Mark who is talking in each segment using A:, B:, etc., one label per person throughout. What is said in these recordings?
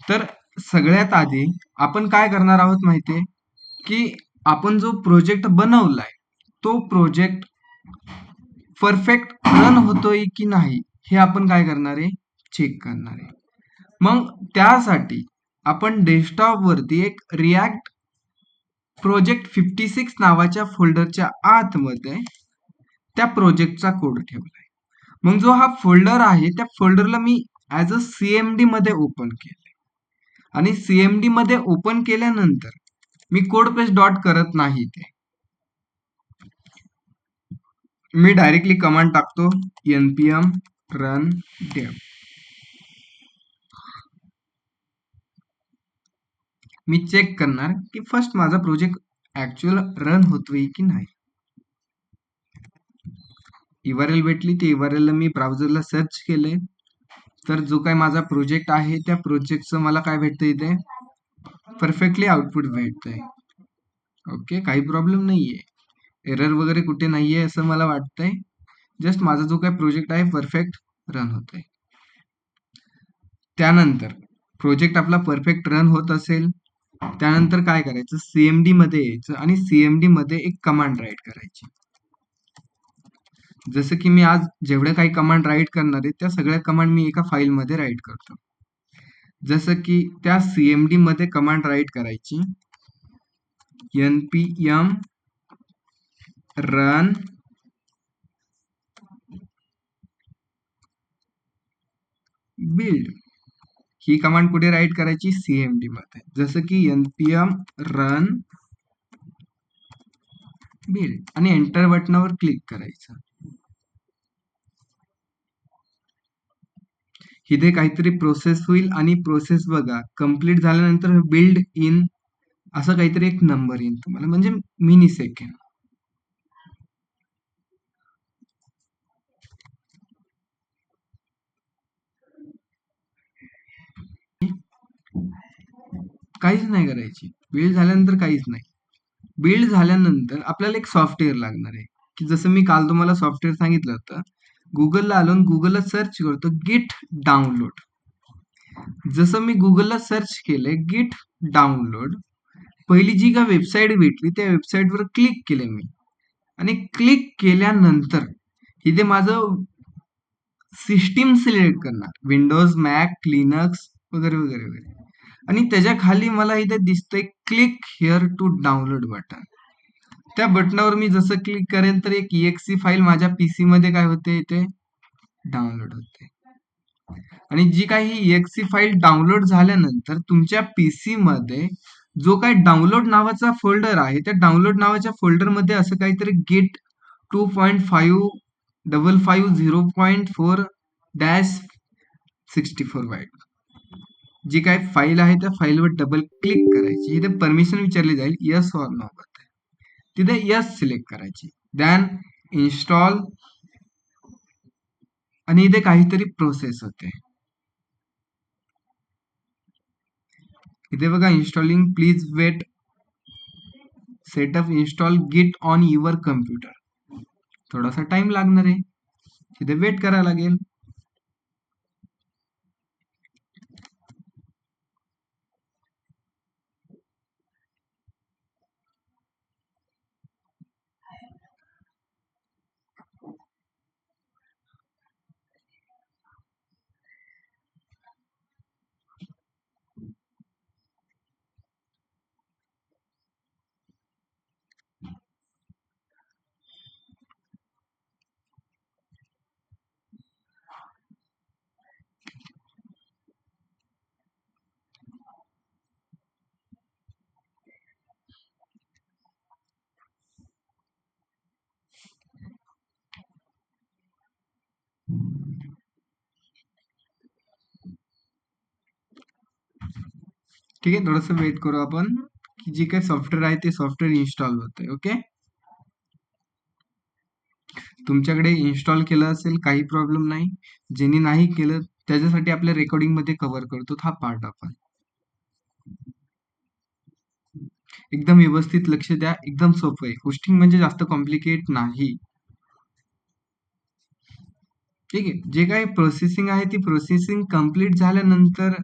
A: तर सगळ्यात आधी आपण काय करणार आहोत माहितीये, की आपण जो प्रोजेक्ट बनवलाय तो प्रोजेक्ट परफेक्ट रन होतोय की नाही हे आपण काय करणार आहे, चेक करणार आहे. मग त्यासाठी आपण डेस्कटॉप वरती एक रिॲक्ट प्रोजेक्ट 56 नावाच्या फोल्डरच्या आतमध्ये त्या प्रोजेक्टचा कोड ठेवलाय. मग जो हा फोल्डर आहे त्या फोल्डरला मी ऍज अ सीएमडी मध्ये ओपन केले आणि सीएमडी मध्ये ओपन केल्यानंतर मी कोड पेस्ट डॉट करत नाही, ते मी डायरेक्टली कमांड टाकतो npm run dev. मी चेक करणार की फर्स्ट माझा प्रोजेक्ट ऍक्च्युअल रन होतोय की नाही. URL भेटली, ती URL मी ब्राउझरला सर्च केले, तर जो काही माझा प्रोजेक्ट आहे त्या प्रोजेक्टचं मला काय भेटतं, इथे परफेक्टली आउटपुट भेटतंय. ओके, काही प्रॉब्लेम नाहीये, एरर वगैरे कुठे नाहीये असं मला वाटतंय. जस्ट माझा जो काही प्रोजेक्ट आहे परफेक्ट रन होतोय. त्यानंतर प्रोजेक्ट आपला परफेक्ट रन होत असेल त्यानंतर काय करायचं, सीएमडी मध्ये यायचं आणि सीएमडी मध्ये एक कमांड राईट करायची. जसं की मी आज जेवढे काही कमांड राईट करणार आहे त्या सगळ्या कमांड मी एका फाईल मध्ये राईट करतो. जसं की त्या सीएमडी मध्ये कमांड राईट करायची npm run build. ही कमांड कुठे राईट करायची, सीएमडी मध्ये. जसं की npm run build आणि एंटर बटनावर क्लिक करायचं. इथे काहीतरी प्रोसेस होईल आणि प्रोसेस बघा कंप्लीट झाल्यानंतर बिल्ड इन असं काहीतरी एक नंबर येईल तुम्हाला, म्हणजे मिनी सेकंड. काहीच नाही करायची, बिल्ड झाल्यानंतर काहीच नाही. बिल्ड झाल्यानंतर आपल्याला एक सॉफ्टवेअर लागणार आहे, की जसं मी काल तुम्हाला सॉफ्टवेअर सांगितलं होतं. गुगलला आलो, गुगलला सर्च करतो गिट डाउनलोड. जसं मी गुगलला सर्च केलंय गिट डाउनलोड, पहिली जी का वेबसाईट भेटली त्या वेबसाईटवर क्लिक केले मी आणि क्लिक केल्यानंतर इथे माझं सिस्टीम सिलेक्ट करणार, विंडोज, मॅक, लिनक्स वगैरे वगैरे वगैरे. आणि त्याच्या खाली मला इथे दिसतंय click here to download button. त्या बटनावर मी जसं क्लिक करेन तर एक exe फाईल माझ्या पीसी मध्ये काय होते, इथे डाउनलोड होते. आणि जी काही exe फाईल डाउनलोड झाल्यानंतर तुमच्या पीसी मध्ये जो काही डाउनलोड नावाचा फोल्डर आहे त्या डाउनलोड नावाच्या फोल्डर मध्ये असं काहीतरी गेट 2.5.0.4-64 बाईट जी काय फाईल आहे त्या फाईलवर डबल क्लिक करायची. इथे परमिशन विचारली जाईल, यस ऑर नो. तिथे यस सिलेक्ट करायची, देन इन्स्टॉल आणि इथे काहीतरी प्रोसेस होते. इथे बघा installing, please wait, setup install Git on your computer. थोडासा टाइम लागणार आहे, तिथे वेट करायला लागेल. ठीक आहे, थोडस वेट करू आपण, की जे काही सॉफ्टवेअर आहे ते सॉफ्टवेअर इन्स्टॉल होतंय. ओके, तुमच्याकडे इन्स्टॉल केलं असेल काही प्रॉब्लेम नाही, ज्यांनी नाही केलं त्याच्यासाठी आपल्या रेकॉर्डिंग मध्ये कव्हर करतो हा पार्ट आपण. एकदम व्यवस्थित लक्ष द्या, एकदम सोपं आहे होस्टिंग, म्हणजे जास्त कॉम्प्लिकेट नाही. ठीक आहे, जे काही प्रोसेसिंग आहे ती प्रोसेसिंग कम्प्लीट झाल्यानंतर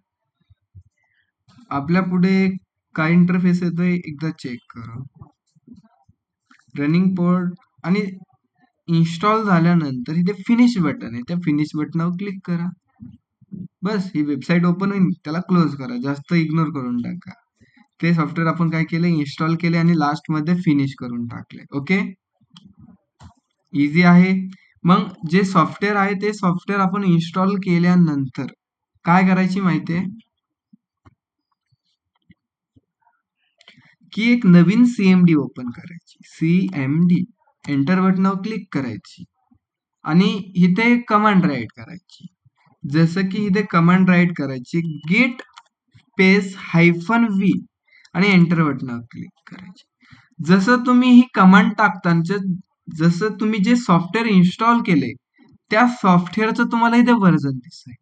A: आपल्या पुढे काय इंटरफेस येतोय एकदा चेक करू. रनिंग पोर्ट आणि इन्स्टॉल झाल्यानंतर इथे फिनिश बटन आहे, त्या फिनिश बटनावर क्लिक करा. बस ही वेबसाईट ओपन होईल, त्याला क्लोज करा, जास्त इग्नोर करून टाका. ते सॉफ्टवेअर आपण काय केलं, इन्स्टॉल केले आणि लास्ट मध्ये फिनिश करून टाकले. ओके, इझी आहे. मग जे सॉफ्टवेअर आहे ते सॉफ्टवेअर आपण इन्स्टॉल केल्यानंतर काय करायची माहितीये की एक नवीन सीएमडी ओपन करायची. सीएमडी एंटर बटनावर क्लिक करायची आणि इथे कमांड राईट करायची. जसं की इथे कमांड राईट करायची गेट स्पेस -v आणि एंटर बटनावर क्लिक करायची. जसं तुम्ही ही कमांड टाकताना जसं तुम्ही जे सॉफ्टवेअर इन्स्टॉल केले त्या सॉफ्टवेअरचं तुम्हाला इथे व्हर्जन दिसेल.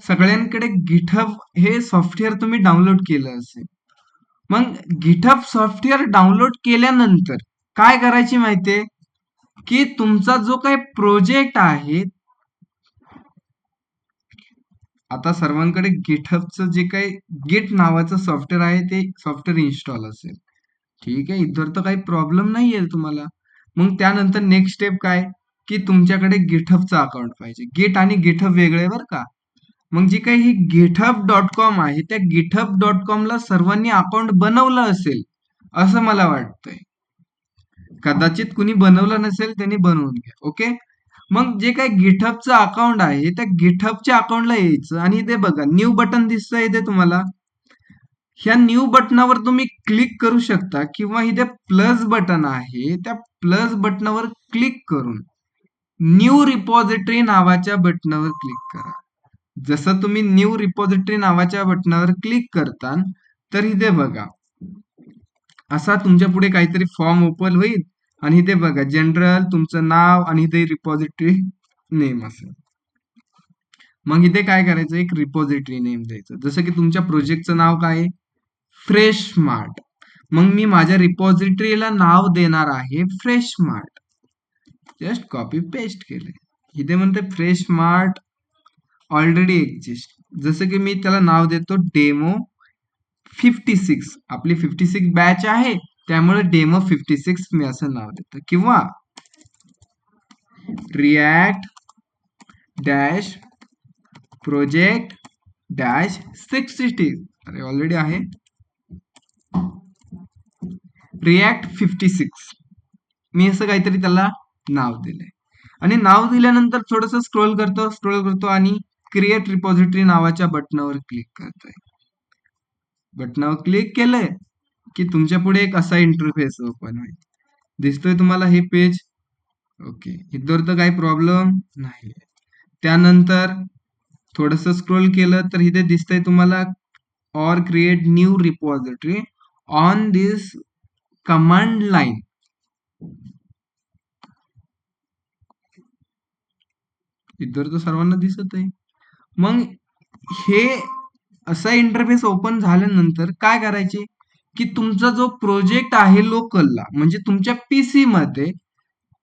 A: सगळ्यांकडे गिटहब हे सॉफ्टवेअर तुम्ही डाउनलोड केलं असेल. मग गिटहब सॉफ्टवेअर डाउनलोड केल्यानंतर काय करायची माहितीये की तुमचा जो काही प्रोजेक्ट आहे, आता सर्वांकडे गिटहबचं जे काही गिट नावाचं सॉफ्टवेअर आहे ते सॉफ्टवेअर इन्स्टॉल असेल. ठीक आहे, इतर तर काही प्रॉब्लेम नाही आहे तुम्हाला. मग त्यानंतर नेक्स्ट स्टेप काय की तुमच्याकडे गिटहबचं अकाउंट पाहिजे. गिट आणि गिटहब वेगळे बरं का. मग जी काही ही github.com आहे त्या github.com ला सर्वांनी अकाउंट बनवलं असेल असं मला वाटतंय. कदाचित कुणी बनवलं नसेल त्यांनी बनवून घ्या. ओके, मग जे काही गिटहबचं अकाउंट आहे त्या गिटहबच्या अकाउंटला यायचं आणि ते बघा न्यू बटन दिसतंय इथे तुम्हाला. ह्या न्यू बटनावर तुम्ही क्लिक करू शकता किंवा इथे प्लस बटन आहे त्या प्लस बटनावर क्लिक करून न्यू रिपॉझिटरी नावाच्या बटनावर क्लिक करा. जसं तुम्ही न्यू रिपॉझिटरी नावाच्या बटनावर क्लिक करता तर इथे बघा असा तुमच्या पुढे काहीतरी फॉर्म ओपन होईल आणि इथे बघा जनरल तुमचं नाव आणि इथे रिपॉझिटरी नेम असेल. मग इथे काय करायचं, एक रिपॉझिटरी नेम द्यायचं. जसं की तुमच्या प्रोजेक्टचं नाव काय आहे, फ्रेश स्मार्ट. मग मी माझ्या रिपॉझिटरीला नाव देणार आहे fresh smart. Just copy paste केले. इथे म्हणते फ्रेश स्मार्ट ऑलरेडी एक्झिस्ट. जसं की मी त्याला नाव देतो डेमो 56. आपली 56 बॅच आहे त्यामुळे डेमो 56 मी असं नाव देतो. किंवा रिॲक्ट डॅश प्रोजेक्ट डॅश 60. अरे ऑलरेडी आहे रिॲक्ट 56. मी असं काहीतरी त्याला नाव दिलंय आणि नाव दिल्यानंतर थोडस स्क्रोल करतो आणि क्रिएट रिपॉझिटरी नावाच्या बटनावर क्लिक करतोय. बटनावर क्लिक केलंय की तुमच्या पुढे एक असा इंटरफेस ओपन होईल. दिसतोय तुम्हाला हे पेज. ओके, इथवर तर काही प्रॉब्लेम नाही. त्यानंतर थोडस स्क्रोल केलं तर इथे दिसतंय तुम्हाला और create new repository on this command line. इतर तर सर्वांना दिसत आहे. मग हे असा इंटरफेस ओपन झाल्यानंतर काय करायचे की तुमचा जो प्रोजेक्ट आहे लोकलला म्हणजे तुमच्या पीसी मध्ये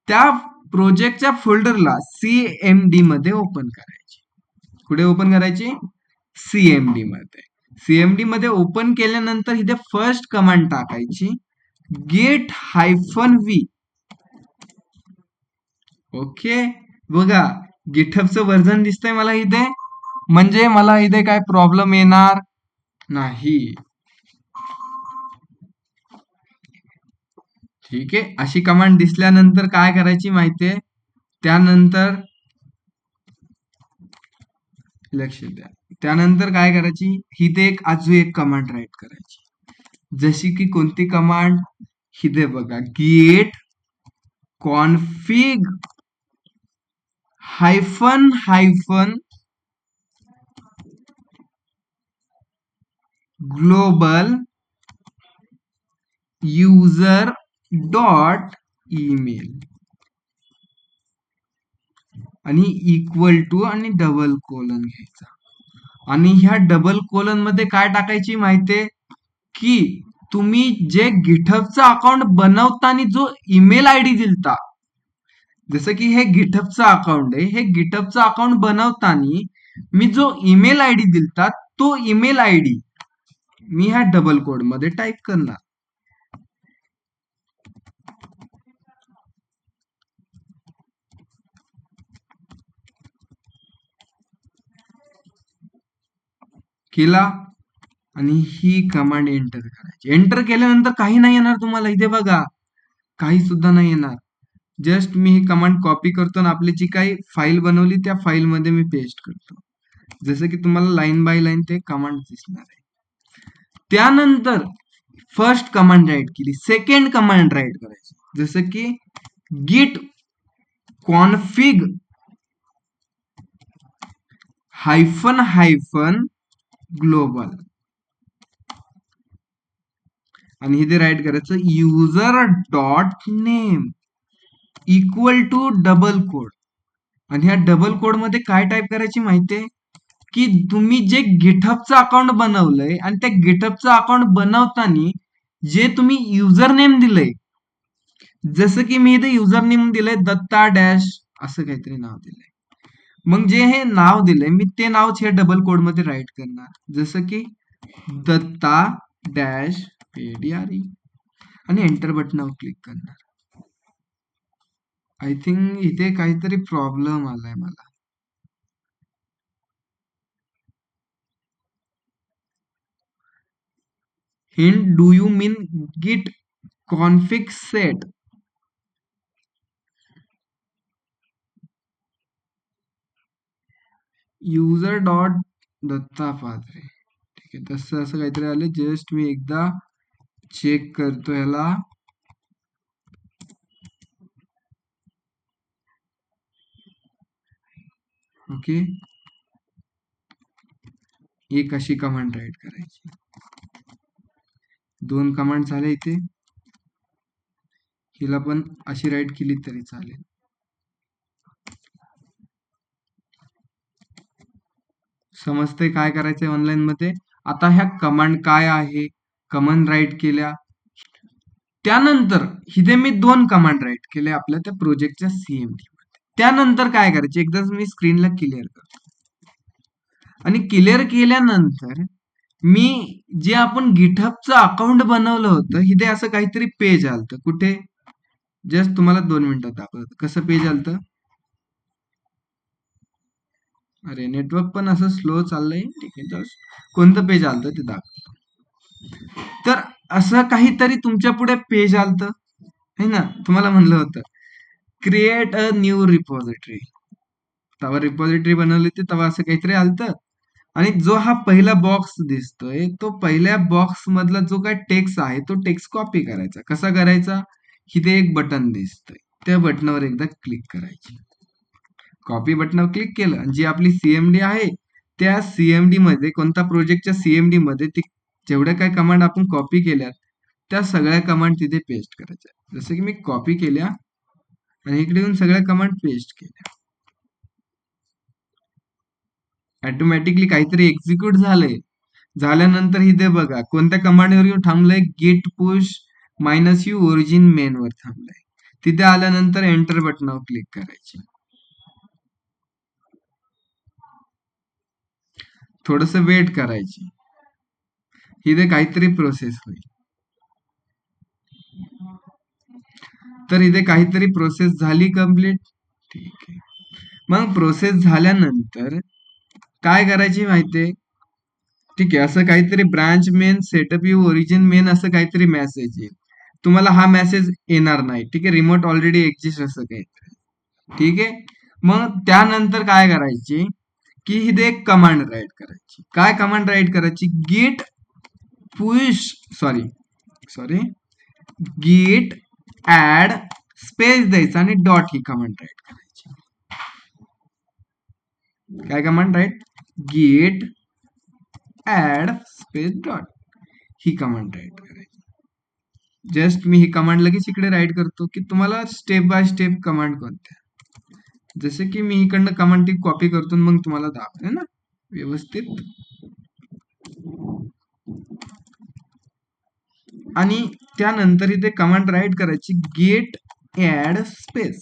A: त्या प्रोजेक्टच्या फोल्डरला सीएमडी मध्ये ओपन करायचे. कुठे ओपन करायचे, सीएमडी मध्ये. सीएमडी मध्ये ओपन केल्यानंतर इथे फर्स्ट कमांड टाकायची गेट -v. ओके, बघा गिटहबचं व्हर्जन दिसतंय मला इथे, म्हणजे मला इथे काय प्रॉब्लेम येणार नाही. ठीक आहे, अशी कमांड दिसल्यानंतर काय करायची माहितीये, त्यानंतर लक्ष द्या. त्यानंतर काय करायची, इथे एक अजून एक कमांड राईट करायची. जशी की कोणती कमांड, इथे बघा git config -hyphen global user dot email आणि इक्वल टू आणि डबल कोलन घ्यायचा. आणि ह्या डबल कोलन मध्ये काय टाकायची माहितीये की तुम्ही जे गिटहबचं अकाउंट बनवताना जो ईमेल आयडी दिलता जसं की हे गिटहबचं अकाउंट आहे. हे गिटहबचं अकाउंट बनवताना मी जो ईमेल आयडी दिलता तो ईमेल आयडी मी ह्या डबल कोड मध्ये टाईप करणार. केला आणि ही कमांड एंटर करायची. एंटर केल्यानंतर काही नाही येणार तुम्हाला. इथे बघा काही सुद्धा नाही येणार. जस्ट मी ही कमांड कॉपी करतो आणि आपली जी काही फाईल बनवली त्या फाईल मध्ये मी पेस्ट करतो. जसं की तुम्हाला लाईन बाय लाईन ते कमांड दिसणार आहे. त्यानंतर फर्स्ट कमांड राईट केली, सेकंड कमांड राईट करायची. जसं की git config -हायफन ग्लोबल आणि इथे राईट करायचं user dot name equal to double quote. आणि ह्या डबल कोड मध्ये काय टाईप करायची माहितीये की तुम्ही जे गिटहबचं अकाउंट बनवलंय आणि त्या गिटहबचं अकाउंट बनवताना जे तुम्ही युजर नेम दिलंय, जसं की मी इथे युजर नेम दिलंय दत्ता डॅश असं काहीतरी नाव दिलंय. मग जे हे नाव दिलंय मी ते नावच हे डबल कोड मध्ये राईट करणार. जसं की दत्ता डॅश पेडियारी आणि एंटर बटनावर क्लिक करणार. आय थिंक इथे काहीतरी प्रॉब्लेम आलाय मला. Hint, do you mean git config set? User dot Datta Patre. ठीक आहे, तसं असं काहीतरी आलं. जस्ट मी एकदा चेक करतो याला. ओके, एक अशी कमांड राईट करायची. 2 कमांड झाले इथे. हिला पण अशी राईट केली तरी चालेल. समजते काय करायचंय ऑनलाईन मध्ये. आता ह्या कमांड काय आहे, कमांड राईट केल्या. त्यानंतर इथे मी 2 कमांड राईट केल्या आपल्या त्या प्रोजेक्टच्या सीएमडी मध्ये. त्यानंतर काय करायचे, एकदा मी स्क्रीनला क्लिअर करतो. आणि क्लिअर केल्यानंतर मी जे आपण गिटहबचं अकाउंट बनवलं होतं इथे असं काहीतरी पेज आलतं. कुठे, जस्ट तुम्हाला 2 मिनिटात दाखवतो कसं पेज आलतं. अरे नेटवर्क पण असं स्लो चाललंय. ठीक आहे, जस्ट कोणतं पेज आलतं ते दाखवतो. तर असं काहीतरी तुमच्या पुढे पेज आलतं है ना. तुम्हाला म्हणलं होतं क्रिएट अ न्यू रिपॉझिटरी. तेव्हा रिपॉझिटरी बनवली होती तेव्हा असं काहीतरी आलतं. आणि जो हा पहिला बॉक्स दिसतोय तो पहिल्या बॉक्स मधला जो काय टेक्स्ट आहे तो टेक्स्ट कॉपी करायचा. कसा करायचा, इथे एक बटन दिसतंय त्या बटनावर एकदा क्लिक करायची. कॉपी बटनावर क्लिक केलं आणि जी आपली सीएमडी आहे त्या सीएमडी मध्ये, कोणता प्रोजेक्टच्या सीएमडी मध्ये ती जेवढ्या काय कमांड आपण कॉपी केल्यात त्या सगळ्या कमांड तिथे पेस्ट करायच्या. जसं की मी कॉपी केल्या आणि इकडे येऊन सगळ्या कमांड पेस्ट केल्या. ऑटोमॅटिकली काहीतरी एक्झिक्यूट झालंय. झाल्यानंतर इथे बघा कोणत्या कमांडवर येऊन थांबलंय, git push -u origin main वर थांबलंय. तिथे आल्यानंतर एंटर बटनावर क्लिक करायची. थोडस वेट करायची. इथे काहीतरी प्रोसेस होईल. तर इथे काहीतरी प्रोसेस झाली कंप्लीट. ठीक आहे, मग प्रोसेस झाल्यानंतर काय करायची माहितीये. ठीक आहे, असं काहीतरी branch main setup you origin main असं काहीतरी मेसेज येईल. तुम्हाला हा मेसेज येणार नाही. ठीक आहे, रिमोट ऑलरेडी एक्झिस्ट असं काहीतरी. ठीक आहे, मग त्यानंतर काय करायची की इथे एक कमांड राईट करायची. काय कमांड राईट करायची, गिट पुश सॉरी सॉरी गिट ऍड स्पेस द्यायचा आणि डॉट ही कमांड राईट करायची. काय कमांड राईट, गिट ऍड स्पेस डॉट ही कमांड राईट करायची. जस्ट मी ही कमांड लगेच इकडे राईट करतो की तुम्हाला स्टेप बाय स्टेप कमांड कोणत्या. जसे की मी इकडनं कमांड ती कॉपी करतो मग तुम्हाला दाखवते ना व्यवस्थित. आणि त्यानंतर इथे कमांड राईट करायची git add space.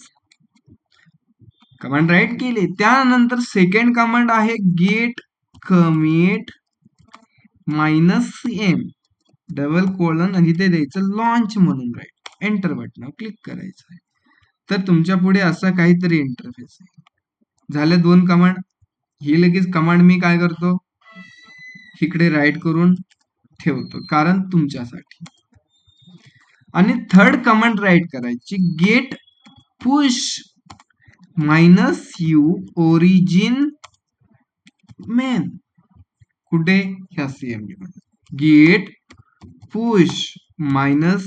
A: Command write केली. त्यानंतर सेकंड कमांड आहे git commit -m double colon आणि इथे द्यायचं लॉन्च म्हणून राईट. एंटर बटन क्लिक करायचं आहे. तर तुमच्या पुढे असा काहीतरी इंटरफेस आहे. झाले 2 कमांड. ही लगेच कमांड मी काय करतो, इकडे राईट करून ठेवतो कारण तुमच्यासाठी. आणि थर्ड कमांड राईट करायची git push -u origin main. कुठे? ह्या CMD मध्ये git push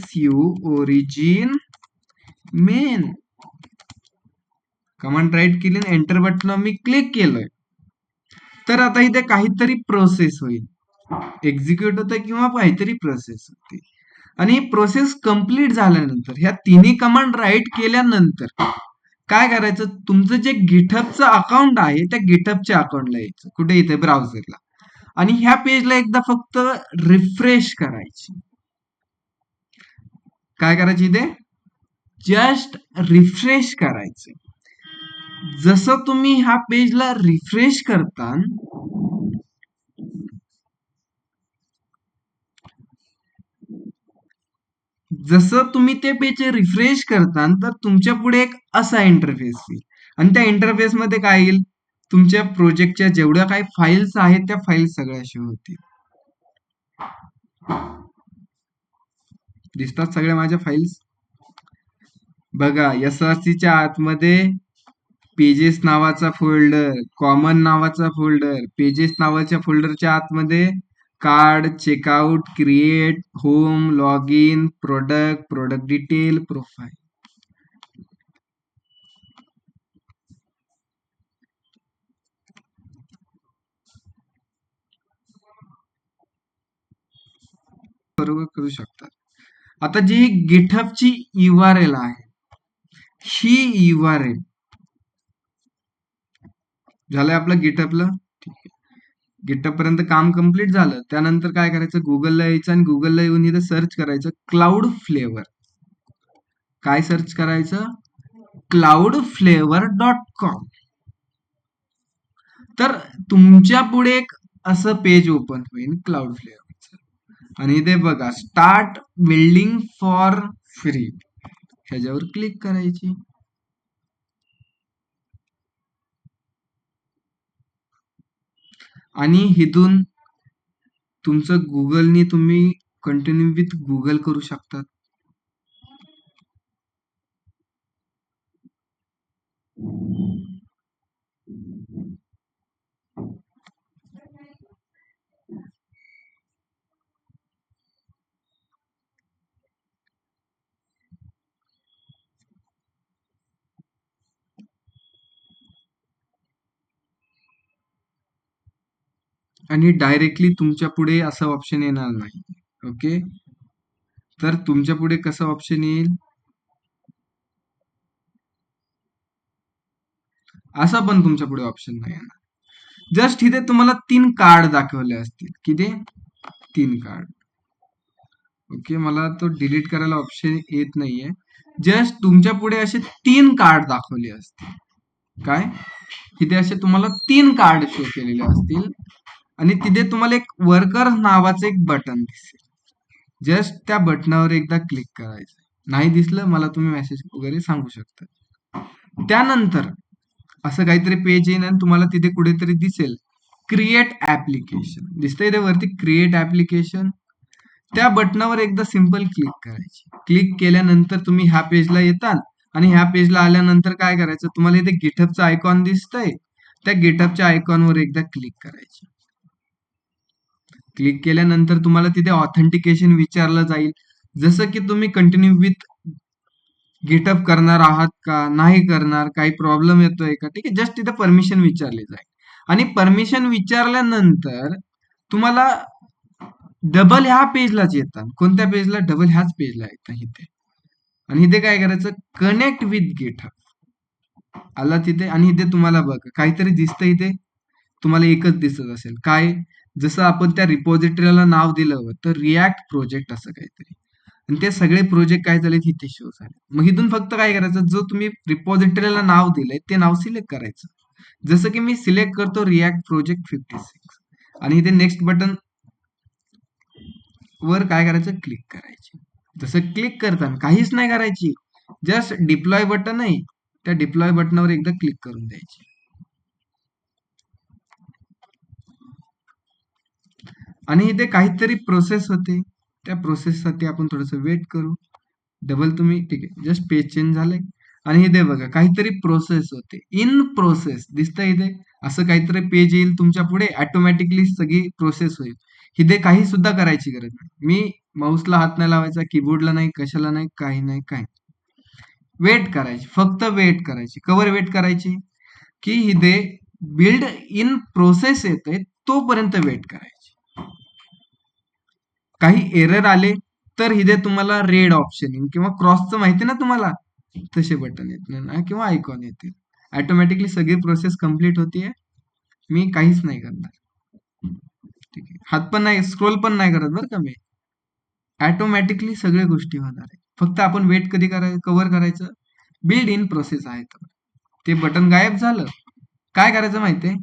A: -u origin main. Command write केली आणि एंटर बटन मी क्लिक केलंय. तर आता इथे काहीतरी प्रोसेस होईल, एक्झिक्यूट होतं किंवा काहीतरी प्रोसेस होते. आणि प्रोसेस कंप्लीट झाल्यानंतर ह्या तिन्ही कमांड राईट केल्यानंतर काय करायचं, तुमचं जे गिटहबचं अकाउंट आहे त्या गिटहबच्या अकाउंटला यायचं. कुठे? इथे ब्राउझरला. आणि ह्या पेजला एकदा फक्त रिफ्रेश करायची. काय करायची? इथे जस्ट रिफ्रेश करायचं. जसं तुम्ही ह्या पेजला रिफ्रेश करता, जसं तुम्ही ते पेज रिफ्रेश करता तर तुमच्या पुढे एक असा इंटरफेस येईल. आणि त्या इंटरफेस मध्ये काय येईल, तुमच्या प्रोजेक्टच्या जेवढ्या काही फाईल्स आहेत त्या फाईल्स सगळ्या शो होतील. दिसतात सगळ्या माझ्या फाईल्स. बघा, SRCच्या आतमध्ये पेजेस नावाचा फोल्डर, कॉमन नावाचा फोल्डर, पेजेस नावाच्या फोल्डरच्या आतमध्ये card, checkout, create, home, log in, product detail, profile. बरोबर करू शकतात. आता जी गिटहबची URL आहे, ही URL झालंय आपलं गिटहबला. ठीक आहे, गिटहब पर्यंत काम कंप्लीट झालं. त्यानंतर काय करायचं, गुगलला यायचं आणि गुगलला येऊन इथं सर्च करायचं क्लाउडफ्लेवर. काय सर्च करायचं? cloudflavor.com. तर तुमच्या पुढे एक असं पेज ओपन होईल क्लाउडफ्लेवरचं. आणि इथे बघा स्टार्ट बिल्डिंग फॉर फ्री, ह्याच्यावर क्लिक करायची. आणि इथून तुमचं गुगलनी तुम्ही कंटिन्यू विथ गुगल करू शकतात. आणि डायरेक्टली तुमच्या पुढे असं ऑप्शन येणार नाही. ओके, तर तुमच्या पुढे कसं ऑप्शन येईल, असं पण तुमच्या पुढे ऑप्शन नाही येणार. जस्ट इथे तुम्हाला 3 कार्ड दाखवले असतील. किती? 3 कार्ड. ओके, मला तो डिलीट करायला ऑप्शन येत नाहीये. जस्ट तुमच्या पुढे असे 3 कार्ड दाखवले असतील. काय? तिथे असे तुम्हाला 3 कार्ड शो केलेले असतील आणि तिथे तुम्हाला एक वर्कर नावाचं एक बटन दिसेल. जस्ट त्या बटनावर एकदा क्लिक करायचं. नाही दिसलं मला तुम्ही मेसेज वगैरे सांगू शकता. त्यानंतर असं काहीतरी पेज येईल आणि तुम्हाला तिथे कुठेतरी दिसेल क्रिएट ऍप्लिकेशन. दिसतंय इथे वरती क्रिएट ऍप्लिकेशन. त्या बटनावर एकदा सिंपल क्लिक करायची. क्लिक केल्यानंतर तुम्ही ह्या पेजला येतात आणि ह्या पेजला आल्यानंतर काय करायचं, तुम्हाला इथे गिटहबचा आयकॉन दिसतंय, त्या गिटहबच्या आयकॉनवर एकदा क्लिक करायची. क्लिक केल्यानंतर तुम्हाला तिथे ऑथेंटिकेशन विचारलं जाईल, जसं की तुम्ही कंटिन्यू विथ गिटहब करणार आहात का, नाही करणार, काही प्रॉब्लेम येतोय का. ठीक आहे, जस्ट तिथे परमिशन विचारली जाईल. आणि परमिशन विचारल्यानंतर तुम्हाला डबल ह्या पेजलाच येतात. कोणत्या पेजला? डबल ह्याच पेजला येतात इथे. आणि इथे काय करायचं, कनेक्ट विथ गिटहब आला तिथे. आणि इथे तुम्हाला बघा काहीतरी दिसतं, इथे तुम्हाला एकच दिसत असेल. काय? जसं आपण त्या रिपॉझिटरीला नाव दिलं होतं रिॲक्ट प्रोजेक्ट असं काहीतरी. आणि ते सगळे प्रोजेक्ट काय झाले इथे शो झाले. मग इथून फक्त काय करायचं, जो तुम्ही रिपॉझिटरीला नाव दिलंय ते नाव सिलेक्ट करायचं. जसं की मी सिलेक्ट करतो रिॲक्ट प्रोजेक्ट 56 आणि इथे नेक्स्ट बटन वर काय करायचं, क्लिक करायचे. जसं क्लिक करताना काहीच नाही करायची, जस्ट डिप्लॉय बटन आहे, त्या डिप्लॉय बटनावर एकदा क्लिक करून द्यायचे. आणि इथे काहीतरी प्रोसेस होते, त्या प्रोसेससाठी आपण थोडंसं वेट करू. डबल तुम्ही ठीक आहे, जस्ट पेज चेंज झालंय आणि इथे बघा काहीतरी प्रोसेस होते, इन प्रोसेस दिसतंय इथे. असं काहीतरी पेज येईल तुमच्या पुढे, ऑटोमॅटिकली सगळी प्रोसेस होईल. इथे काही सुद्धा करायची गरज नाही. मी माऊसला हात नाही लावायचा, कीबोर्डला नाही, कशाला नाही, काही नाही, काही. वेट करायची, फक्त वेट करायची. कवर वेट करायची की इथे बिल्ड इन प्रोसेस येते तोपर्यंत वेट करायची. काही एरर आले तर इथे तुम्हाला रेड ऑप्शन येईल किंवा क्रॉसचं माहिती ना तुम्हाला, तसे बटन येतील ना किंवा आयकॉन येतील. ऑटोमॅटिकली सगळी प्रोसेस कंप्लीट होतीये. मी काहीच नाही करणार. ठीक आहे, हात पण नाही, स्क्रोल पण नाही करत बरं का मी. ऑटोमॅटिकली सगळ्या गोष्टी होणार आहे. फक्त आपण वेट कधी करायचं, कव्हर करायचं, बिल्ड इन प्रोसेस आहे तर. ते बटन गायब झालं. काय करायचं माहितीये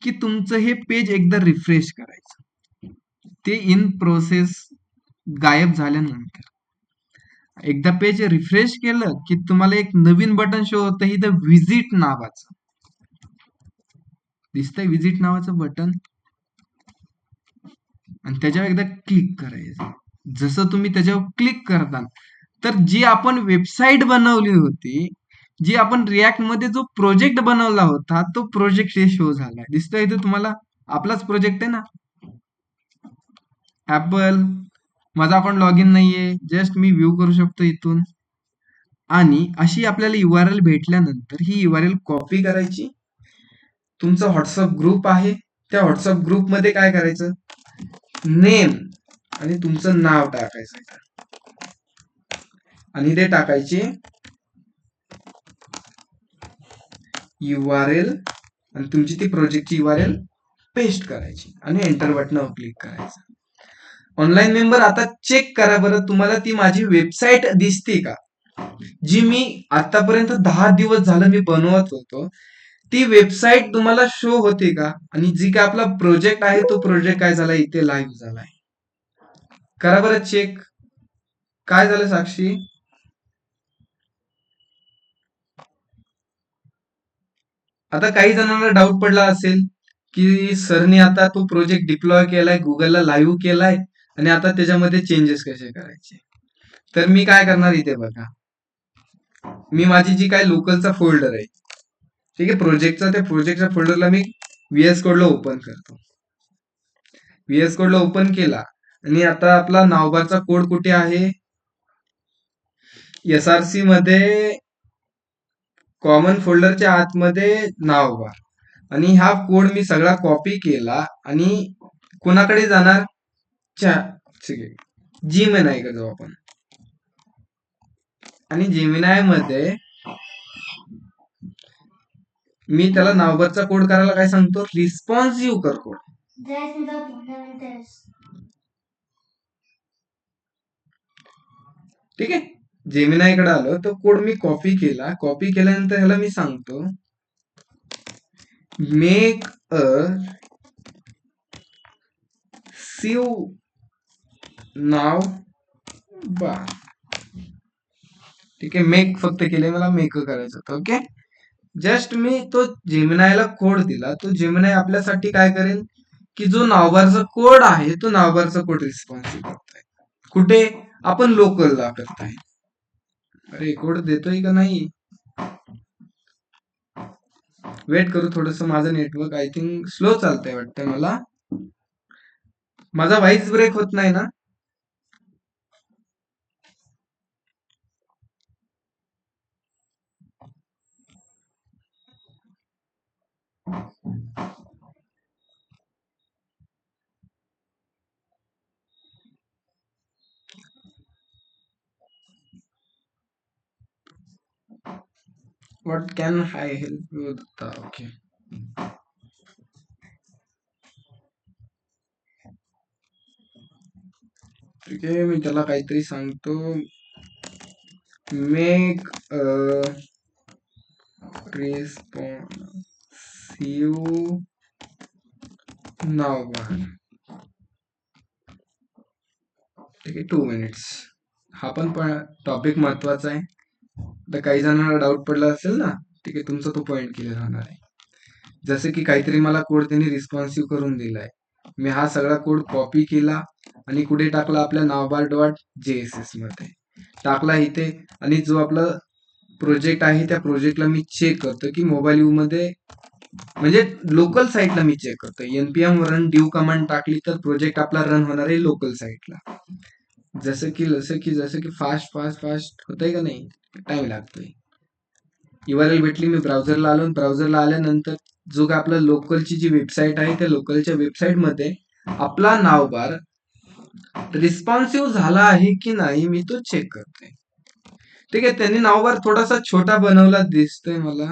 A: की तुमचं हे पेज एकदा रिफ्रेश करायचं. ते इन प्रोसेस गायब झाल्यानंतर एकदा पेज रिफ्रेश केलं की तुम्हाला एक नवीन बटन शो होतं इथं, व्हिजिट नावाचं दिसतंय, व्हिजिट नावाचं बटन. आणि त्याच्यावर एकदा क्लिक करायचं. जसं तुम्ही त्याच्यावर क्लिक करता तर जी आपण वेबसाईट बनवली होती, जी आपण रिॲक्ट मध्ये जो प्रोजेक्ट बनवला होता, तो प्रोजेक्ट हे शो झालाय. दिसतोय इथे तुम्हाला, आपलाच प्रोजेक्ट आहे ना, ऍपल. माझा अकाउंट लॉग इन नाहीये, जस्ट मी व्ह्यू करू शकतो इथून. आणि अशी आपल्याला URL भेटल्यानंतर ही URL कॉपी करायची. तुमचा व्हॉट्सअप ग्रुप आहे, त्या व्हॉट्सअप ग्रुपमध्ये काय करायचं, नेम आणि तुमचं नाव टाकायचं आणि ते टाकायचे URL आणि तुमची ती प्रोजेक्टची URL पेस्ट करायची आणि एंटर बटनावर क्लिक करायचं. ऑनलाईन मेंबर आता चेक करा बरं, तुम्हाला ती माझी वेबसाईट दिसते का, जी मी आतापर्यंत 10 दिवस झालं मी बनवत होतो. ती वेबसाईट तुम्हाला शो होते का, आणि जी काय आपला प्रोजेक्ट आहे तो प्रोजेक्ट काय झाला इथे लाईव्ह झालाय. करा बरं चेक. काय झालं साक्षी, आता काही जणांना डाऊट पडला असेल की सरने आता तो प्रोजेक्ट डिप्लॉय केलाय, गुगलला लाईव्ह केलाय आणि आता त्याच्यामध्ये चेंजेस कसे करायचे. तर मी काय करणार इथे बघा, मी माझी जी काय लोकलचा फोल्डर आहे, ठीक आहे, प्रोजेक्टचा, त्या प्रोजेक्टच्या फोल्डरला मी VS कोडला ओपन करतो. VS कोडला ओपन केला आणि आता आपला नावबारचा कोड कुठे आहे, SRC मध्ये कॉमन फोल्डरच्या आतमध्ये नावबार. आणि हा कोड मी सगळा कॉपी केला आणि कोणाकडे जाणार, Gemini कडे जाऊ आपण. आणि Gemini मध्ये मी त्याला नावबारचा कोड करायला काय सांगतो, रिस्पॉन्सिव्ह कर कोड. ठीक आहे, Gemini कडे आलो, तो कोड मी कॉपी केला. कॉपी केल्यानंतर ह्याला मी सांगतो मेक अ सिव नाव बार. ठीक आहे, मेक फक्त केले, मला मेक करायचं होतं. ओके, जस्ट मी तो जेमिनायला कोड दिला, तो जेमिनाय आपल्यासाठी काय करेल की जो नावबारचा कोड आहे तो नावबारचा कोड रिस्पॉन्सिव्ह करताय. कुठे, आपण लोकलला करताय. अरे कोड देतोय का नाही, वेट करू थोडस, माझं नेटवर्क आय थिंक स्लो चालतंय वाटतंय मला. माझा व्हॉइस ब्रेक होत नाही ना. What can I help you with? Okay. ठीक आहे, मी त्याला काहीतरी सांगतो. Make responsive navbar. ठीक आहे, 2 मिनिट्स. हा पण टॉपिक महत्वाचा आहे. तर काही जणांना डाऊट पडला असेल ना. ठीक आहे, तुमचा तो पॉइंट क्लिअर होणार आहे. जसे की काहीतरी मला कोड त्यांनी रिस्पॉन्सिव्ह करून दिलाय, मी हा सगळा कोड कॉपी केला आणि कुठे टाकला, आपल्या navbar.jss मध्ये टाकला इथे. आणि जो आपला प्रोजेक्ट आहे त्या प्रोजेक्टला मी चेक करतो की मोबाईल व्ह्यू मध्ये, म्हणजे लोकल साईटला मी चेक करतो. npm रन ड्यू कमांड टाकली तर प्रोजेक्ट आपला रन होणार आहे लोकल साईटला. जसं की फास्ट फास्ट फास्ट होतंय का नाही, टाइम लागतोय. URL भेटली, मी ब्राउझरला आलो. ब्राउझरला आल्यानंतर जो काय आपल्या लोकलची जी वेबसाईट आहे त्या लोकलच्या वेबसाईट मध्ये आपला नावबार रिस्पॉन्सिव्ह झाला आहे की नाही मी तो चेक करते. ठीक आहे, त्यांनी नावबार थोडासा छोटा बनवला दिसतोय मला.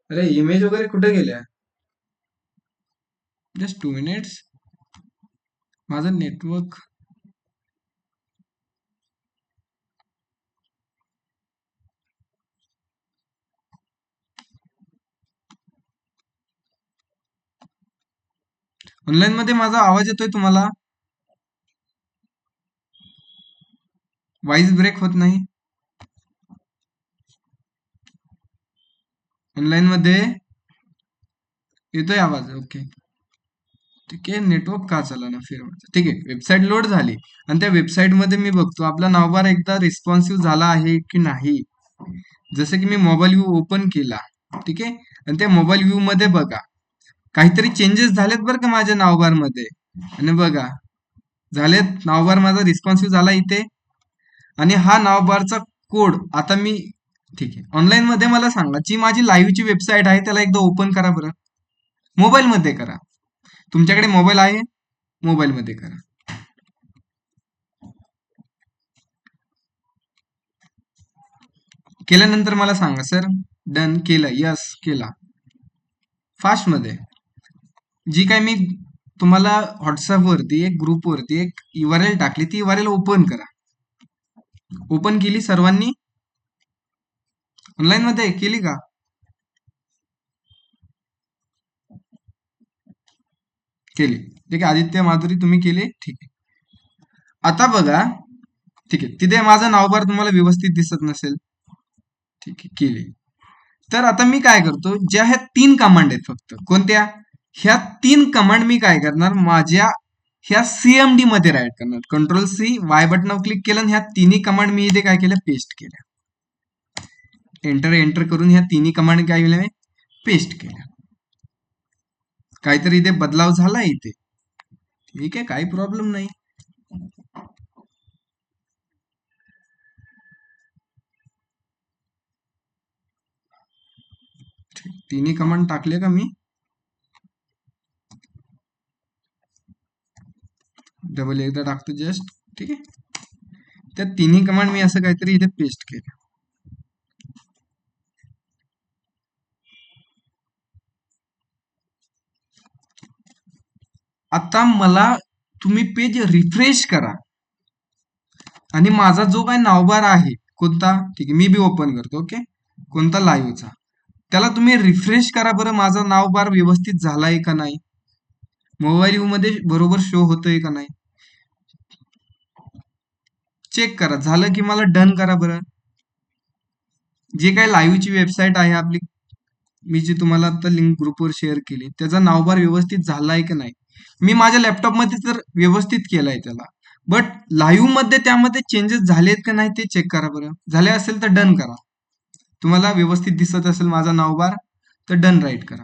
A: अरे इमेज वगैरे कुठे गेल्या? Just 2 minutes. माझं नेटवर्क ऑनलाईन मध्ये माझा आवाज येतोय तुम्हाला? व्हॉइस ब्रेक होत नाही ऑनलाईन मध्ये? येतोय आवाज? ओके. ठीक आहे, नेटवर्क का चला ना फिर. ठीक आहे, वेबसाईट लोड झाली आणि त्या वेबसाईट मध्ये मी बघतो आपला नावबार एकदा रिस्पॉन्सिव्ह झाला आहे की नाही. जसं की मी मोबाईल व्ह्यू ओपन केला. ठीक आहे, आणि त्या मोबाईल व्ह्यू मध्ये बघा काहीतरी चेंजेस झालेत बरं का माझ्या नावबार मध्ये. आणि बघा झालेत, नावबार माझा रिस्पॉन्सिव्ह झाला इथे. आणि हा नावबारचा कोड आता मी, ठीक आहे, ऑनलाईन मध्ये मला सांगा, जी माझी लाईव्हची वेबसाईट आहे त्याला एकदा ओपन करा बरं. मोबाईल मध्ये करा. तुमच्याकडे मोबाईल आहे, मोबाईल मध्ये करा. केल्यानंतर मला सांगा सर डन केलं, यस केला. फास्ट मध्ये जी काय मी तुम्हाला व्हॉट्सअप वरती एक ग्रुप वरती एक URL टाकली, ती URL ओपन करा. ओपन केली सर्वांनी? ऑनलाईन मध्ये केली का? केली. ठीक आहे, आदित्य माधुरी तुम्ही केली. ठीक आहे, आता बघा. ठीक आहे, तिथे माझं नावबार तुम्हाला व्यवस्थित दिसत नसेल. ठीक आहे, केली. तर आता मी काय करतो, ज्या ह्या 3 कमांड आहेत फक्त, कोणत्या? ह्या 3 कमांड मी काय करणार, माझ्या ह्या CMD मध्ये राईट करणार. Ctrl+C वाय बटनावर क्लिक केलं आणि ह्या तिन्ही कमांड मी इथे काय केल्या, पेस्ट केल्या. एंटर एंटर करून ह्या तिन्ही कमांड काय केल्या, पेस्ट केल्या. काहीतरी इथे बदलाव झाला इथे. ठीक आहे, काही प्रॉब्लेम नाही. तिन्ही कमांड टाकले का मी? डबल एकदा टाकतो जस्ट. ठीक आहे, त्या तिन्ही कमांड मी असं काहीतरी इथे पेस्ट केलं. आता मला तुम्ही पेज रिफ्रेश करा आणि माझा जो काय नावबार आहे कोणता, ठीक आहे, मी बी ओपन करतो. ओके, कोणता लाईव्हचा, त्याला तुम्ही रिफ्रेश करा बरं. माझा नावबार व्यवस्थित झालाय का नाही, मोबाईल व्ह्यू मध्ये बरोबर शो होतोय का नाही चेक करा. झालं की मला डन करा बरं. जे काही लाईव्हची वेबसाईट आहे आपली, मी जी तुम्हाला आता लिंक ग्रुपवर शेअर केली, त्याचा नावबार व्यवस्थित झालाय की नाही. मी माझ्या लॅपटॉपमध्ये तर व्यवस्थित केलाय त्याला, बट लाईव्ह मध्ये त्यामध्ये चेंजेस झालेत का नाही ते चेक करा बरं. झाले असेल तर डन करा. तुम्हाला व्यवस्थित दिसत असेल माझा नावबार तर डन राईट करा.